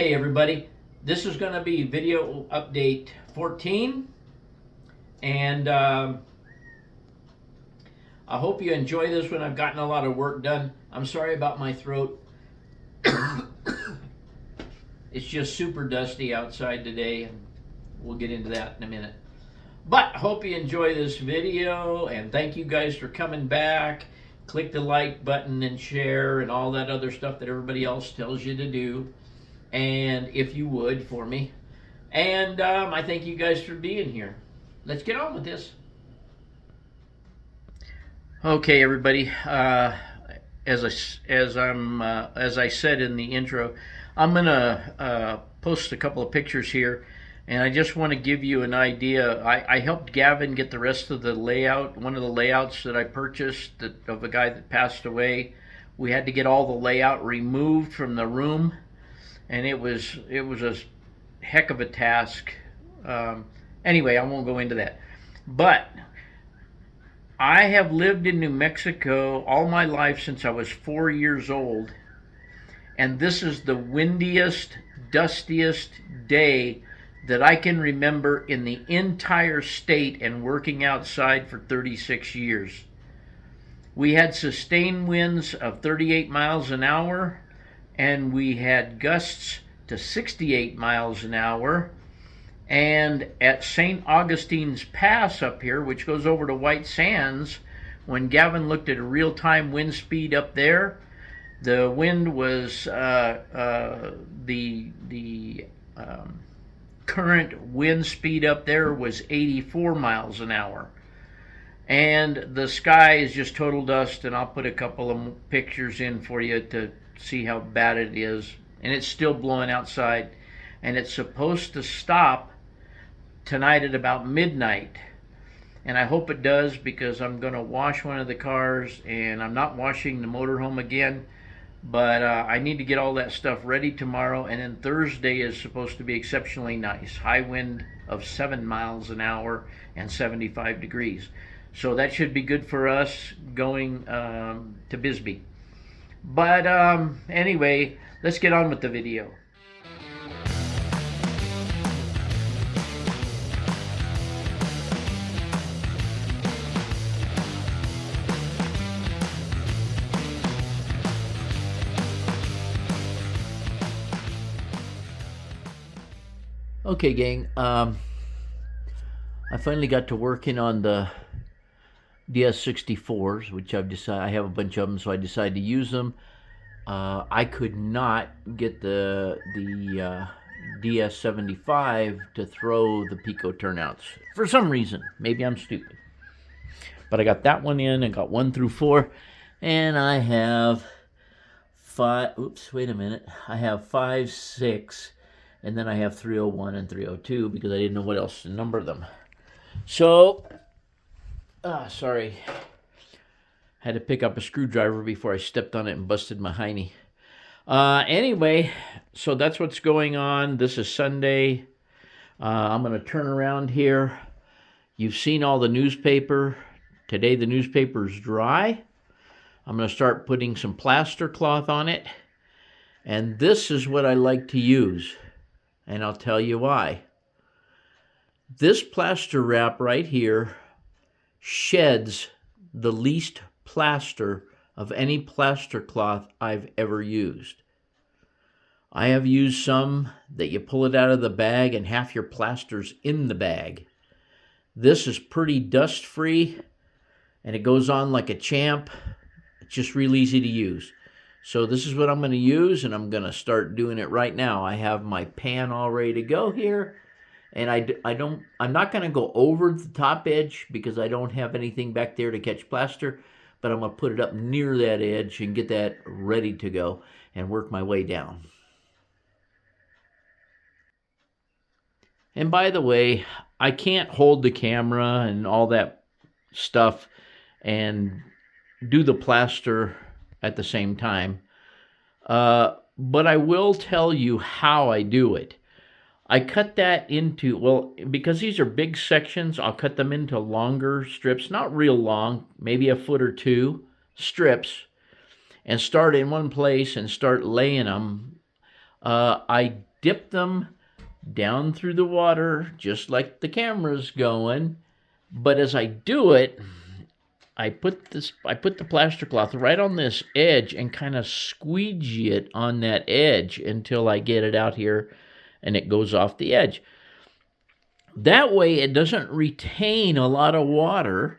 Okay, everybody, this is going to be video update 14, and I hope you enjoy this one. I've gotten a lot of work done. I'm sorry about my throat. It's just super dusty outside today, and we'll get into that in a minute. But I hope you enjoy this video, and thank you guys for coming back. Click the like button and share and all that other stuff that everybody else tells you to do. And if you would, for me. And I thank you guys for being here. Let's get on with this. Okay, everybody. As I said in the intro, I'm gonna post a couple of pictures here, and I just want to give you an idea. I helped Gavin get the rest of the layout. One of the layouts that I purchased of a guy that passed away. We had to get all the layout removed from the room. And it was a heck of a task. Anyway, I won't go into that. But I have lived in New Mexico all my life since I was 4 years old, and this is the windiest, dustiest day that I can remember in the entire state, and working outside for 36 years. We had sustained winds of 38 miles an hour, and we had gusts to 68 miles an hour. And at St. Augustine's Pass up here, which goes over to White Sands, when Gavin looked at a real-time wind speed up there, the wind was the current wind speed up there was 84 miles an hour. And the sky is just total dust, and I'll put a couple of pictures in for you to see how bad it is. And it's still blowing outside, and it's supposed to stop tonight at about midnight, and I hope it does, because I'm going to wash one of the cars, and I'm not washing the motorhome again, but I need to get all that stuff ready tomorrow. And then Thursday is supposed to be exceptionally nice, high wind of 7 miles an hour and 75 degrees, so that should be good for us going to Bisbee. But anyway, let's get on with the video. Okay, gang, I finally got to working on the DS64s, which I have a bunch of them, so I decided to use them. I could not get the DS75 to throw the Pico turnouts for some reason. Maybe I'm stupid. But I got that one in, and got 1 through 4, and I have 5. Oops, wait a minute. I have 5, 6, and then I have 301 and 302 because I didn't know what else to number them. So, sorry. Had to pick up a screwdriver before I stepped on it and busted my hiney. Anyway, so that's what's going on. This is Sunday. I'm going to turn around here. You've seen all the newspaper. Today the newspaper is dry. I'm going to start putting some plaster cloth on it. And this is what I like to use. And I'll tell you why. This plaster wrap right here sheds the least plaster of any plaster cloth I've ever used. I have used some that you pull it out of the bag and half your plaster's in the bag. This is pretty dust free, and it goes on like a champ. It's just real easy to use. So this is what I'm going to use, and I'm going to start doing it right now. I have my pan all ready to go here, and I'm not going to go over the top edge because I don't have anything back there to catch plaster, but I'm going to put it up near that edge and get that ready to go and work my way down. And by the way, I can't hold the camera and all that stuff and do the plaster at the same time. But I will tell you how I do it. I cut that into, well, because these are big sections, I'll cut them into longer strips, not real long, maybe a foot or two strips, and start in one place and start laying them. I dip them down through the water, just like the camera's going. But as I do it, I put the plaster cloth right on this edge and kind of squeegee it on that edge until I get it out here and it goes off the edge. That way it doesn't retain a lot of water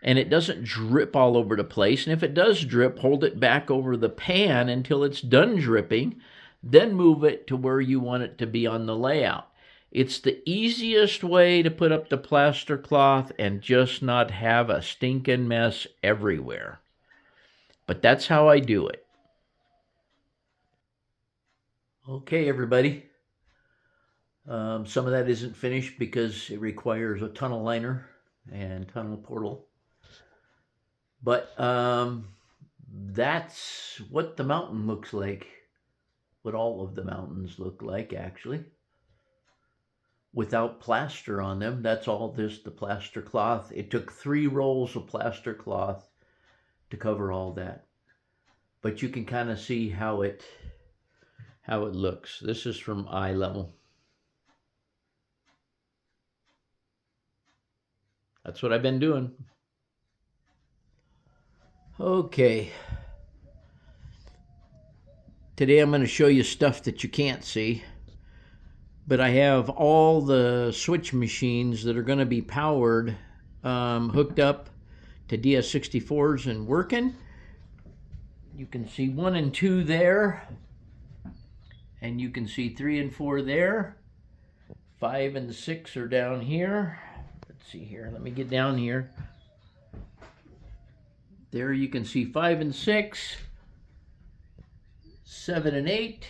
and it doesn't drip all over the place. And if it does drip, hold it back over the pan until it's done dripping, then move it to where you want it to be on the layout. It's the easiest way to put up the plaster cloth and just not have a stinking mess everywhere. But that's how I do it. Okay, everybody. Some of that isn't finished because it requires a tunnel liner and tunnel portal. But that's what the mountain looks like. What all of the mountains look like, actually. Without plaster on them. That's all the plaster cloth. It took 3 rolls of plaster cloth to cover all that. But you can kind of see how it looks. This is from eye level. That's what I've been doing. Okay. Today I'm going to show you stuff that you can't see. But I have all the switch machines that are going to be powered, hooked up to DS64s and working. You can see 1 and 2 there. And you can see 3 and 4 there. 5 and 6 are down here. Let's see here. Let me get down here. There you can see 5 and 6. 7 and 8.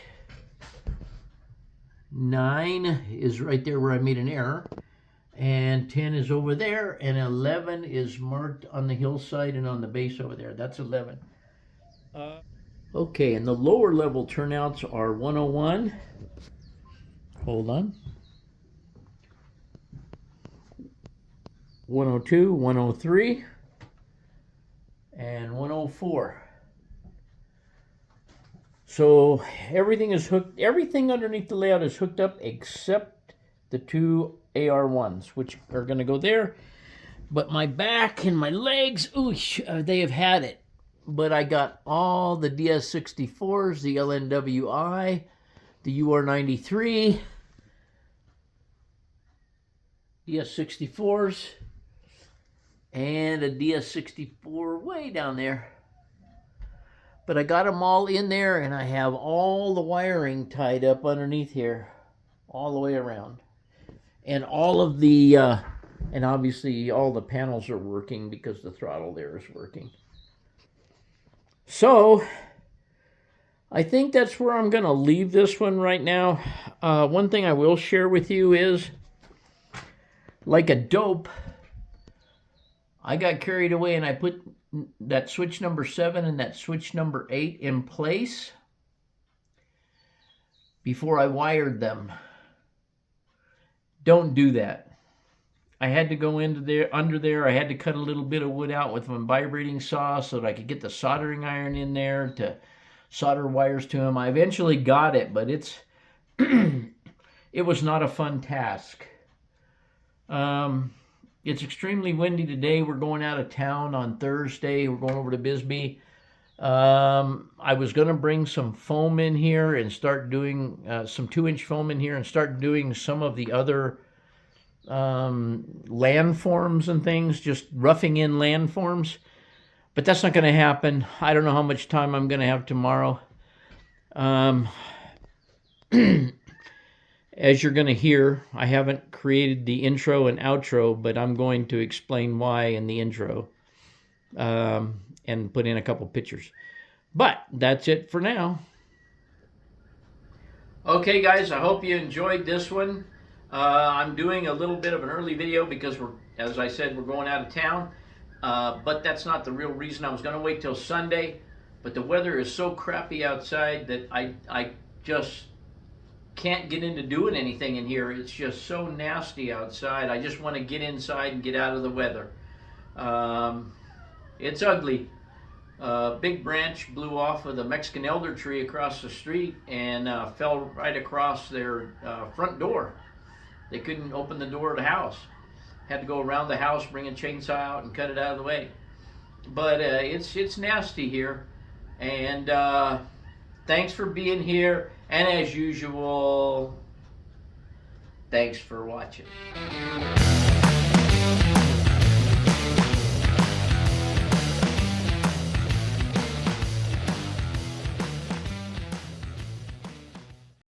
9 is right there where I made an error. And 10 is over there. And 11 is marked on the hillside and on the base over there. That's 11. Okay, and the lower level turnouts are 101. Hold on. 102, 103, and 104. So everything is hooked, everything underneath the layout is hooked up except the 2 AR1s, which are going to go there. But my back and my legs, ooh, they have had it. But I got all the DS64s, the LNWI, the UR93, DS64s, and a DS64 way down there. But I got them all in there, and I have all the wiring tied up underneath here, all the way around. And all of the, and obviously all the panels are working because the throttle there is working. So, I think that's where I'm going to leave this one right now. One thing I will share with you is, like a dope, I got carried away and I put that switch number 7 and that switch number 8 in place before I wired them. Don't do that. I had to go under there. I had to cut a little bit of wood out with my vibrating saw so that I could get the soldering iron in there to solder wires to them. I eventually got it, but it's it was not a fun task. It's extremely windy today. We're going out of town on Thursday. We're going over to Bisbee. I was going to bring some foam in here and start doing some 2-inch foam in here and start doing some of the other landforms and things, just roughing in landforms. But that's not going to happen. I don't know how much time I'm going to have tomorrow. As you're going to hear, I haven't created the intro and outro, but I'm going to explain why in the intro and put in a couple pictures. But that's it for now. Okay, guys, I hope you enjoyed this one. I'm doing a little bit of an early video because as I said, we're going out of town. But that's not the real reason. I was going to wait till Sunday, but the weather is so crappy outside that I just can't get into doing anything in here. It's just so nasty outside. I just want to get inside and get out of the weather. It's ugly, A big branch blew off of the Mexican elder tree across the street and fell right across their front door. They couldn't open the door of the house. Had to go around the house, bring a chainsaw out, and cut it out of the way. But it's nasty here, and thanks for being here. And as usual, thanks for watching.